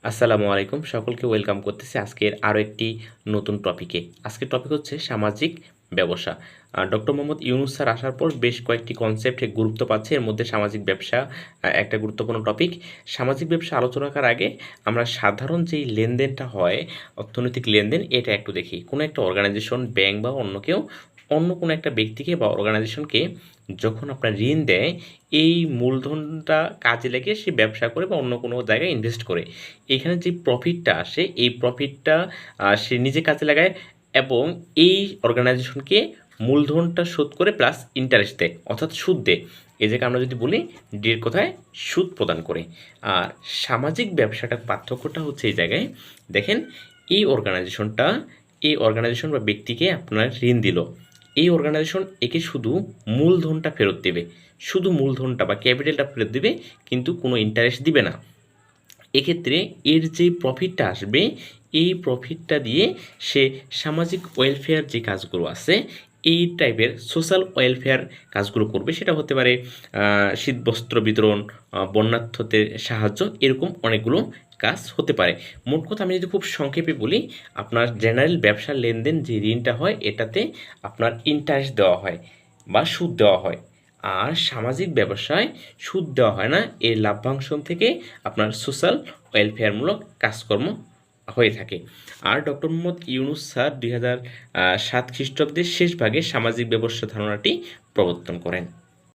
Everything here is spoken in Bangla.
আসসালামু আলাইকুম, সকলকে ওয়েলকাম করতেছি আজকের আরও একটি নতুন টপিকে। আজকের টপিক হচ্ছে সামাজিক ব্যবসা। ডক্টর মোহাম্মদ ইউনুস স্যার আসার পর বেশ কয়েকটি কনসেপ্ট গুরুত্ব পাচ্ছে, এর মধ্যে সামাজিক ব্যবসা একটা গুরুত্বপূর্ণ টপিক। সামাজিক ব্যবসা আলোচনা করার আগে আমরা সাধারণ যেই লেনদেনটা হয়, অর্থনৈতিক লেনদেন, এটা একটু দেখি। কোনো একটা অর্গানাইজেশন, ব্যাংক বা অন্য কেউ অন্য কোনো একটা ব্যক্তিকে বা অর্গানাইজেশনকে যখন আপনার ঋণ দেয়, এই মূলধনটা কাজে লেগে সে ব্যবসা করে বা অন্য কোনো জায়গায় ইনভেস্ট করে, এখানে যে প্রফিটটা আসে এই প্রফিটটা সে নিজে কাজে লাগায় এবং এই অর্গানাইজেশনকে মূলধনটা শোধ করে প্লাস ইন্টারেস্ট দেয়, অর্থাৎ সুদ দেয়। এই জায়গায় আমরা যদি বলি ডির কথায় সুদ প্রদান করে। আর সামাজিক ব্যবসাটার পার্থক্যটা হচ্ছে এই জায়গায় দেখেন, এই অর্গানাইজেশন বা ব্যক্তিকে আপনার ঋণ দিল, এই অর্গানাইজেশন একে শুধু মূলধনটা ফেরত দেবে, শুধু মূলধনটা বা ক্যাপিটালটা ফেরত দেবে, কিন্তু কোনো ইন্টারেস্ট দিবে না। এক্ষেত্রে এর যে প্রফিটটা আসবে, এই প্রফিটটা দিয়ে সে সামাজিক ওয়েলফেয়ার যে কাজগুলো আছে, এই টাইপের সোশ্যাল ওয়েলফেয়ার কাজগুলো করবে। সেটা হতে পারে শীতবস্ত্র বিতরণ, বন্যার্থদের সাহায্য, এরকম অনেকগুলো কাজ হতে পারে। মোট কথা আমি যদি খুব সংক্ষেপে বলি, আপনার জেনারেল ব্যবসার লেনদেন যে ঋণটা হয়, এটাতে আপনার ইন্টারেস্ট দেওয়া হয় বা সুদ দেওয়া হয়। আর সামাজিক ব্যবসায় সুদ দেওয়া হয় না, এর লাভ্যাংশ থেকে আপনার সোশ্যাল ওয়েলফেয়ারমূলক কাজকর্ম হয়ে থাকে। আর ডক্টর মোহাম্মদ ইউনুস স্যার 2007 খ্রিস্টাব্দের শেষ ভাগে সামাজিক ব্যবসা ধারণাটি প্রবর্তন করেন।